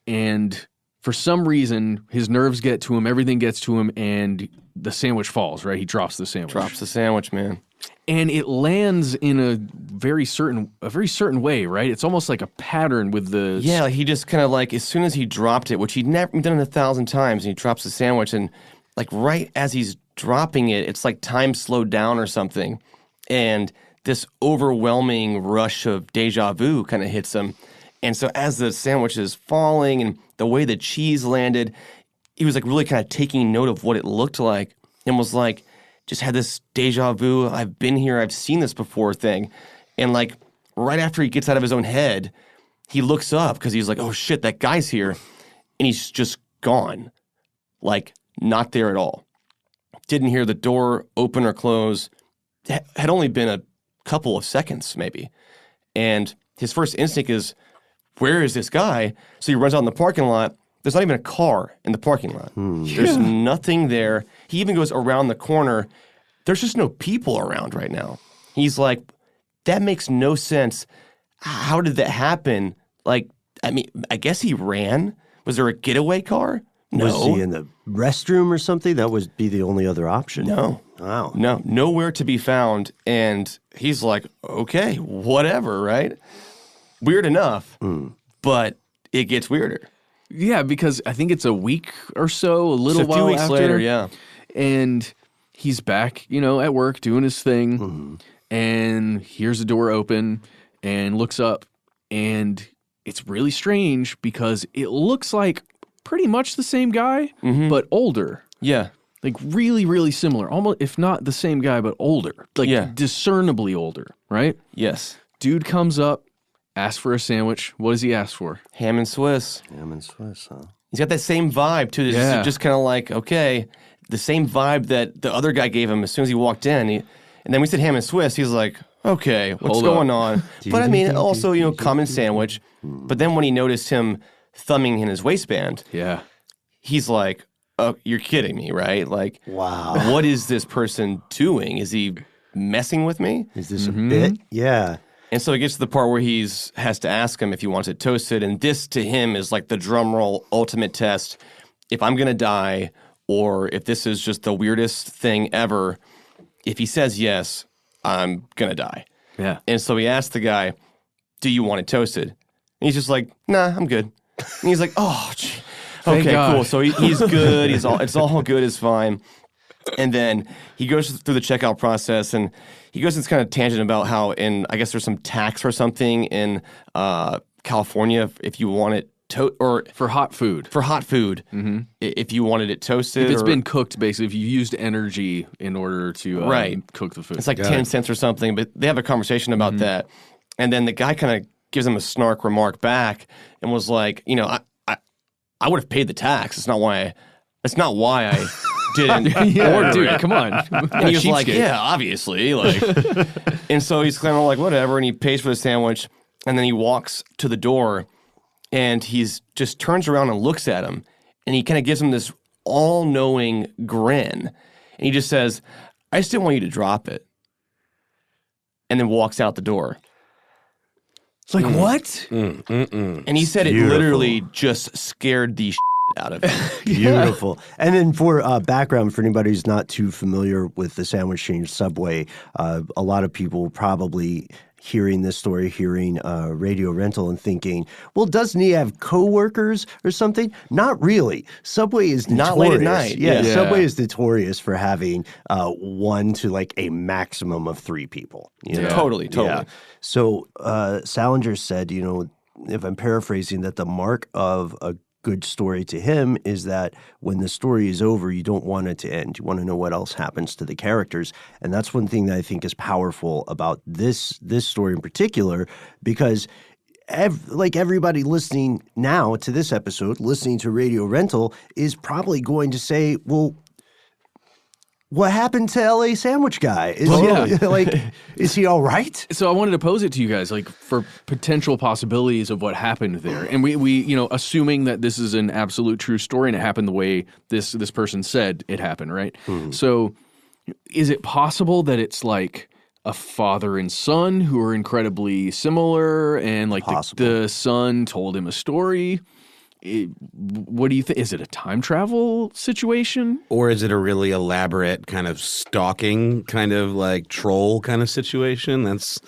Speaker 3: And for some reason, his nerves get to him, everything gets to him, and the sandwich falls, right? He drops the sandwich.
Speaker 5: Drops the sandwich, man.
Speaker 3: And it lands in a very certain way, right? It's almost like a pattern with the...
Speaker 5: Yeah, he just kind of like, as soon as he dropped it, which he'd never done it 1,000 times, and he drops the sandwich, and like right as he's dropping it, it's like time slowed down or something. And this overwhelming rush of deja vu kind of hits him. And so as the sandwich is falling and the way the cheese landed, he was like really kind of taking note of what it looked like and was like, just had this deja vu, I've been here, I've seen this before thing. And like right after he gets out of his own head, he looks up because he's like, oh shit, that guy's here. And he's just gone. Like not there at all. Didn't hear the door open or close. Had only been a couple of seconds maybe. And his first instinct is, where is this guy? So he runs out in the parking lot. There's not even a car in the parking lot. There's nothing there. He even goes around the corner. There's just no people around right now. He's like, that makes no sense. How did that happen? Like, I mean, I guess he ran. Was there a getaway car? No.
Speaker 1: Was he in the restroom or something? That would be the only other option.
Speaker 5: No.
Speaker 1: Wow.
Speaker 5: No, nowhere to be found. And he's like, okay, whatever, right? Weird enough, but it gets weirder.
Speaker 3: Yeah, because I think it's a week or so, a little while
Speaker 5: a few weeks
Speaker 3: after,
Speaker 5: later, yeah.
Speaker 3: And he's back, at work doing his thing, and hears the door open and looks up, and it's really strange because it looks like pretty much the same guy, but older.
Speaker 5: Yeah.
Speaker 3: Like really, really similar. Almost, if not the same guy, but older. Like discernibly older, right?
Speaker 5: Yes.
Speaker 3: Dude comes up, asks for a sandwich. What does he ask for?
Speaker 5: Ham and Swiss.
Speaker 1: Ham and Swiss, huh?
Speaker 5: He's got that same vibe, too.
Speaker 3: Yeah.
Speaker 5: Just kind of like, okay, the same vibe that the other guy gave him as soon as he walked in. And then we said ham and Swiss. He's like, okay, what's going on? But I mean, also, common sandwich. But then when he noticed him thumbing in his waistband, he's like, oh, you're kidding me, right? Like,
Speaker 1: wow.
Speaker 5: What is this person doing? Is he messing with me?
Speaker 1: Is this a bit? Yeah.
Speaker 5: And so it gets to the part where has to ask him if he wants it toasted. And this to him is like the drum roll ultimate test. If I'm going to die, or if this is just the weirdest thing ever, if he says yes, I'm going to die.
Speaker 3: Yeah.
Speaker 5: And so he asked the guy, do you want it toasted? And he's just like, nah, I'm good. And he's like, oh, okay, cool. So he's good. It's all good. It's fine. And then he goes through the checkout process, and he goes into this kind of tangent about how I guess there's some tax or something in California if you want it or
Speaker 3: for hot food.
Speaker 5: For hot food, if you wanted it toasted,
Speaker 3: if it's been cooked, basically, if you used energy in order to cook the food,
Speaker 5: it's like 10 cents or something. But they have a conversation about that, and then the guy kind of gives him a snark remark back and was like, I would have paid the tax. It's not why I didn't order
Speaker 3: dude,
Speaker 5: it.
Speaker 3: Come on.
Speaker 5: And he was like, yeah, obviously. Like, and so he's kind of like, whatever, and he pays for the sandwich, and then he walks to the door, and he's just turns around and looks at him, and he kind of gives him this all-knowing grin, and he just says, I just didn't want you to drop it, and then walks out the door.
Speaker 3: It's like, what?
Speaker 5: And he said it literally just scared the out of him.
Speaker 1: Beautiful. And then for background, for anybody who's not too familiar with the sandwich change Subway, a lot of people probably hearing this story, hearing Radio Rental and thinking, well, doesn't he have coworkers or something? Not really. Subway is notorious.
Speaker 5: Not late at night.
Speaker 1: Yeah, Subway is notorious for having 1 to like a maximum of 3 people.
Speaker 5: Totally.
Speaker 1: Yeah. So Salinger said, if I'm paraphrasing, that the mark of a good story to him is that when the story is over, you don't want it to end. You want to know what else happens to the characters. And that's one thing that I think is powerful about this story in particular, because everybody listening now to this episode, listening to Radio Rental, is probably going to say, well, what happened to LA Sandwich Guy? Is he all right?
Speaker 3: So I wanted to pose it to you guys, like, for potential possibilities of what happened there. And we assuming that this is an absolute true story and it happened the way this person said it happened, right? So is it possible that it's like a father and son who are incredibly similar, and like the son told him a story? What do you think? Is it a time travel situation?
Speaker 6: Or is it a really elaborate kind of stalking, kind of like troll kind of situation? That's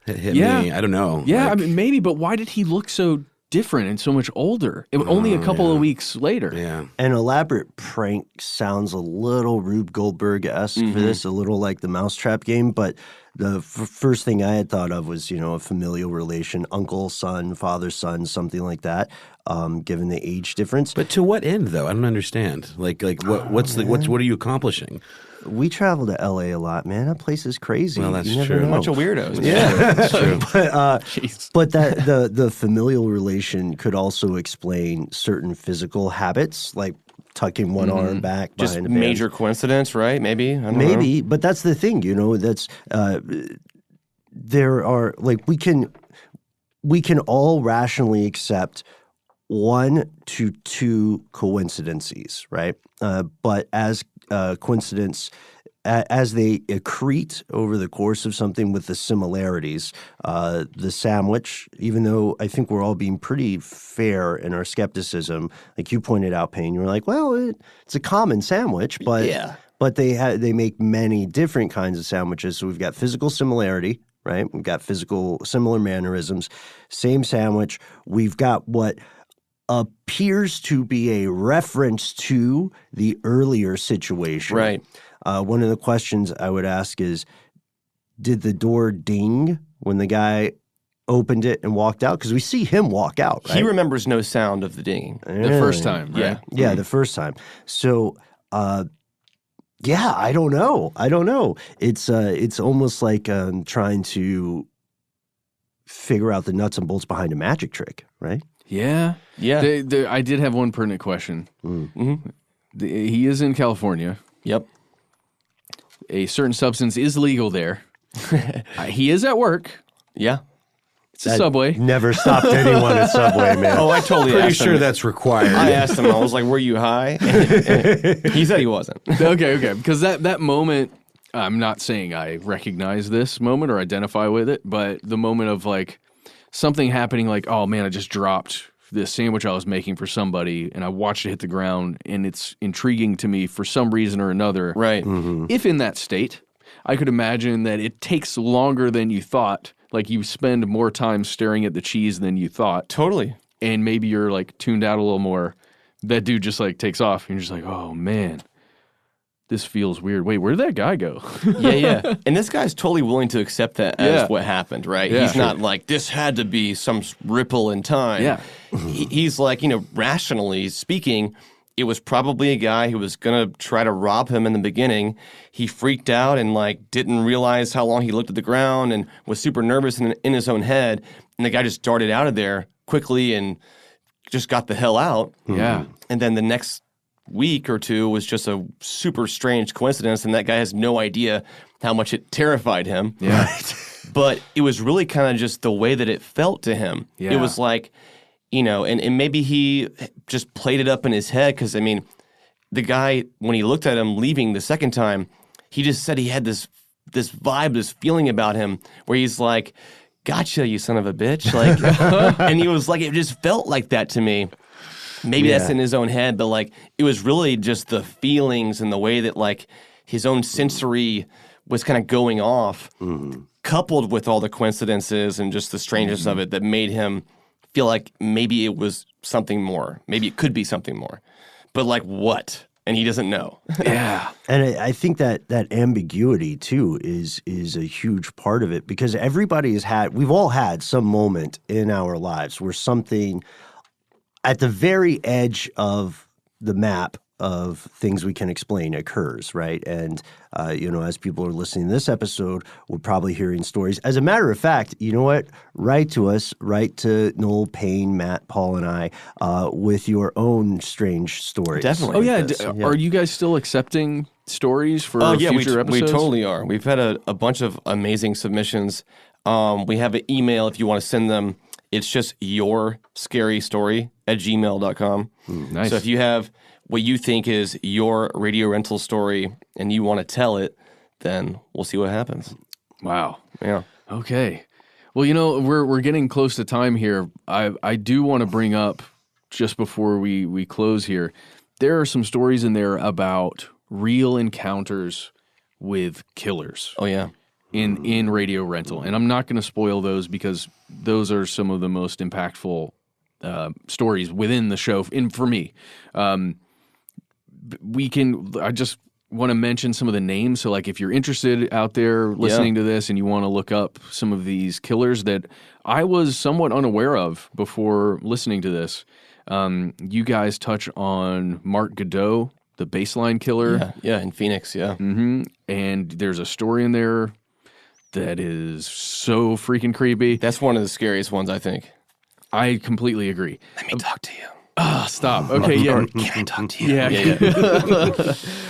Speaker 6: hit me. I don't know.
Speaker 3: Yeah, I mean, maybe, but why did he look so different and so much older? Only a couple of weeks later.
Speaker 6: Yeah.
Speaker 1: An elaborate prank sounds a little Rube Goldberg-esque for this, a little like the Mousetrap game, but the first thing I had thought of was, a familial relation, uncle, son, father, son, something like that, given the age difference.
Speaker 6: But to what end, though? I don't understand. What are you accomplishing?
Speaker 1: we travel to LA a lot, man. That place is crazy.
Speaker 6: Well, that's
Speaker 1: You never
Speaker 6: true.
Speaker 1: know.
Speaker 5: A bunch of weirdos.
Speaker 1: Yeah,
Speaker 6: That's true.
Speaker 1: but that the familial relation could also explain certain physical habits, like tucking one arm back
Speaker 5: Just
Speaker 1: behind the pants.
Speaker 5: major coincidence, right? Maybe. I don't know.
Speaker 1: Maybe, but that's the thing, that's there are like we can all rationally accept 1 to 2 coincidences, right? But as coincidence, as they accrete over the course of something with the similarities, the sandwich, even though I think we're all being pretty fair in our skepticism, like you pointed out, Payne, you were like, well, it's a common sandwich, but but they make many different kinds of sandwiches. So we've got physical similarity, right? We've got physical similar mannerisms, same sandwich. We've got what appears to be a reference to the earlier situation.
Speaker 5: Right.
Speaker 1: One of the questions I would ask is, did the door ding when the guy opened it and walked out? Because we see him walk out, right?
Speaker 5: He remembers no sound of the dinging.
Speaker 3: The first time, right?
Speaker 1: Yeah, the first time. So, yeah, I don't know. It's almost like trying to figure out the nuts and bolts behind a magic trick, right?
Speaker 3: Yeah. I did have one pertinent question. He is in California.
Speaker 5: Yep.
Speaker 3: A certain substance is legal there. He is at work.
Speaker 5: Yeah.
Speaker 3: It's a Subway.
Speaker 1: Never stopped anyone at Subway, man.
Speaker 5: Oh, I totally
Speaker 6: Pretty
Speaker 5: asked
Speaker 6: sure
Speaker 5: him.
Speaker 6: that's required.
Speaker 5: I asked him, I was like, were you high? And he said he wasn't.
Speaker 3: Okay. Because that moment, I'm not saying I recognize this moment or identify with it, but the moment of like something happening like, oh man, I just dropped this sandwich I was making for somebody and I watched it hit the ground and it's intriguing to me for some reason or another.
Speaker 5: Right.
Speaker 3: If in that state, I could imagine that it takes longer than you thought. Like you spend more time staring at the cheese than you thought.
Speaker 5: Totally.
Speaker 3: And maybe you're like tuned out a little more. That dude just like takes off and you're just like, oh man, this feels weird. Wait, where did that guy go?
Speaker 5: Yeah. And this guy's totally willing to accept that as what happened, right?
Speaker 3: Yeah,
Speaker 5: He's not like, this had to be some ripple in time.
Speaker 3: Yeah.
Speaker 5: He's like, rationally speaking, it was probably a guy who was going to try to rob him in the beginning. He freaked out and like didn't realize how long he looked at the ground and was super nervous in his own head. And the guy just darted out of there quickly and just got the hell out.
Speaker 3: Yeah.
Speaker 5: And then the next week or two was just a super strange coincidence, and that guy has no idea how much it terrified him.
Speaker 3: Yeah.
Speaker 5: But it was really kind of just the way that it felt to him.
Speaker 3: Yeah.
Speaker 5: It was like, and maybe he just played it up in his head because, I mean, the guy, when he looked at him leaving the second time, he just said he had this vibe, this feeling about him where he's like, gotcha, you son of a bitch. Like, and he was like, it just felt like that to me. Maybe that's in his own head, but like it was really just the feelings and the way that like his own sensory was kind of going off, coupled with all the coincidences and just the strangeness of it that made him feel like maybe it was something more. Maybe it could be something more. But like what? And he doesn't know.
Speaker 3: Yeah.
Speaker 1: And I think that ambiguity too is a huge part of it because we've all had some moment in our lives where something at the very edge of the map of things we can explain occurs, right? And, as people are listening to this episode, we're probably hearing stories. As a matter of fact, you know what? Write to us, write to Noel, Payne, Matt, Paul, and I with your own strange stories.
Speaker 5: Definitely.
Speaker 3: Oh, yeah. Are you guys still accepting stories for future episodes?
Speaker 5: We totally are. We've had a bunch of amazing submissions. We have an email if you want to send them. It's just yourscarystory@gmail.com.
Speaker 3: Nice.
Speaker 5: So if you have what you think is your radio rental story and you want to tell it, then we'll see what happens.
Speaker 3: Wow.
Speaker 5: Yeah.
Speaker 3: Okay. Well, we're getting close to time here. I do want to bring up, just before we close here, there are some stories in there about real encounters with killers.
Speaker 5: Oh, yeah.
Speaker 3: In radio rental. And I'm not going to spoil those because those are some of the most impactful stories within the show for me. I just want to mention some of the names. So like if you're interested out there listening to this and you want to look up some of these killers that I was somewhat unaware of before listening to this, you guys touch on Mark Godot the baseline killer.
Speaker 5: Yeah, in Phoenix, yeah.
Speaker 3: Mm-hmm. And there's a story in there that is so freaking creepy.
Speaker 5: That's one of the scariest ones, I think.
Speaker 3: I completely agree.
Speaker 5: Let me talk to you.
Speaker 3: Ah, stop. Okay, yeah.
Speaker 5: Can I talk to you?
Speaker 3: Yeah.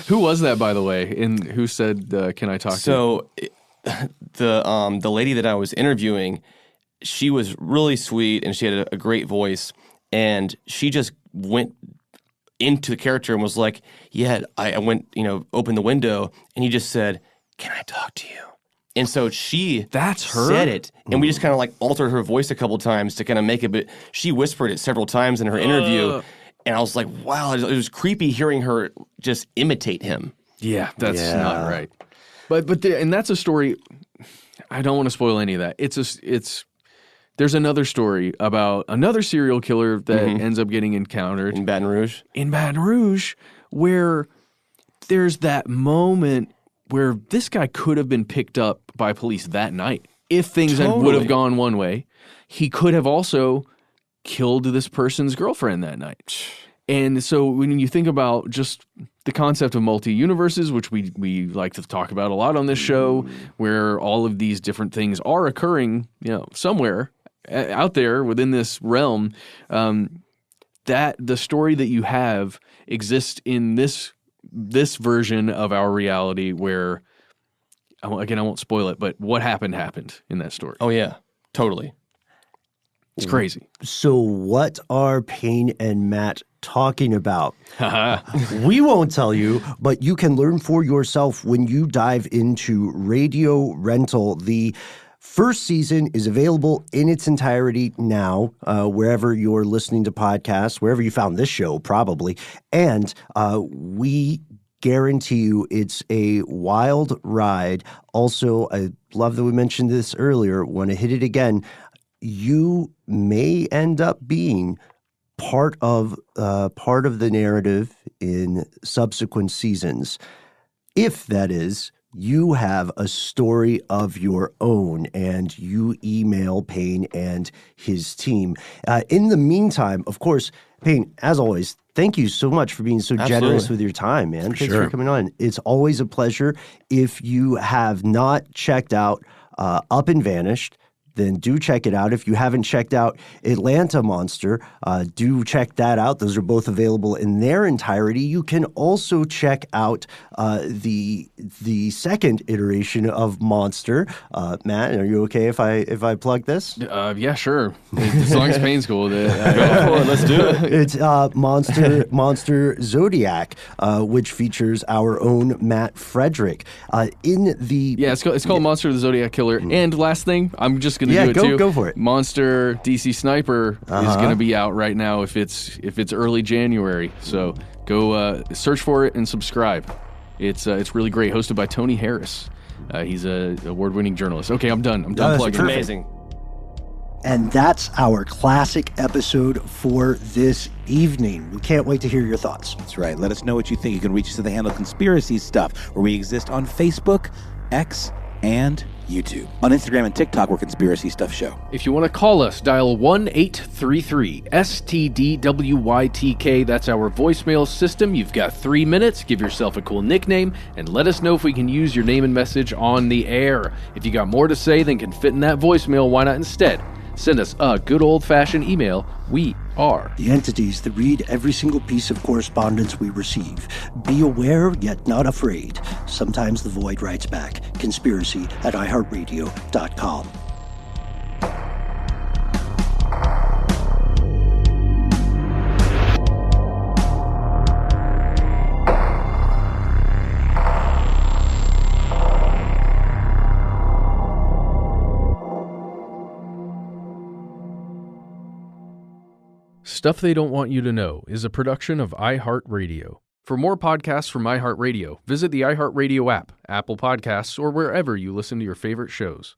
Speaker 3: Who was that, by the way? And who said, "Can I talk to you?"
Speaker 5: So, the lady that I was interviewing, she was really sweet and she had a great voice, and she just went into the character and was like, "Yeah, I went, opened the window," and he just said, "Can I talk to you?" And so
Speaker 3: That's her?
Speaker 5: said it, and we just kind of like altered her voice a couple times to kind of make it, but she whispered it several times in her interview, and I was like, wow, it was creepy hearing her just imitate him.
Speaker 3: Yeah, that's not right. And that's a story. I don't want to spoil any of that. There's another story about another serial killer that ends up getting encountered
Speaker 5: In Baton Rouge?
Speaker 3: In Baton Rouge, where there's that moment where this guy could have been picked up by police that night. If things would have gone one way, he could have also killed this person's girlfriend that night. And so when you think about just the concept of multi-universes, which we like to talk about a lot on this show, where all of these different things are occurring, somewhere out there within this realm, that the story that you have exists in this version of our reality where, again, I won't spoil it, but what happened in that story.
Speaker 5: Oh, yeah, totally.
Speaker 3: It's crazy.
Speaker 1: So what are Payne and Matt talking about? We won't tell you, but you can learn for yourself when you dive into Radio Rental. The first season is available in its entirety now, wherever you're listening to podcasts, wherever you found this show, probably. And we guarantee you it's a wild ride. Also, I love that we mentioned this earlier. Want to hit it again. You may end up being part of the narrative in subsequent seasons, if that is, you have a story of your own and you email Payne and his team. In the meantime, of course, Payne, as always, thank you so much for being so generous with your time, man. Thanks for coming on. It's always a pleasure. If you have not checked out Up and Vanished, then do check it out. If you haven't checked out Atlanta Monster, do check that out. Those are both available in their entirety. You can also check out the second iteration of Monster. Matt, are you okay if I plug this?
Speaker 3: Yeah, sure. As long as Payne's cool with it.
Speaker 5: Go for it. Let's do it.
Speaker 1: It's Monster Zodiac, which features our own Matt Frederick.
Speaker 3: It's called Monster the Zodiac Killer. And last thing, I'm just going to do it too.
Speaker 1: Go for it.
Speaker 3: Monster DC Sniper is going to be out right now if it's early January. So go search for it and subscribe. It's really great. Hosted by Tony Harris. He's a award-winning journalist. Okay, I'm done. I'm done plugging.
Speaker 5: Amazing.
Speaker 4: And that's our classic episode for this evening. We can't wait to hear your thoughts.
Speaker 2: That's right. Let us know what you think. You can reach us at the handle Conspiracy Stuff, where we exist on Facebook, X, and YouTube. On Instagram and TikTok, we're Conspiracy Stuff Show.
Speaker 3: If you want to call us, dial 1-833-STDWYTK. That's our voicemail system. You've got 3 minutes. Give yourself a cool nickname and let us know if we can use your name and message on the air. If you got more to say than can fit in that voicemail, why not instead send us a good old-fashioned email? We are
Speaker 4: the entities that read every single piece of correspondence we receive. Be aware, yet not afraid. Sometimes the void writes back. Conspiracy@iHeartRadio.com.
Speaker 3: Stuff They Don't Want You to Know is a production of iHeartRadio. For more podcasts from iHeartRadio, visit the iHeartRadio app, Apple Podcasts, or wherever you listen to your favorite shows.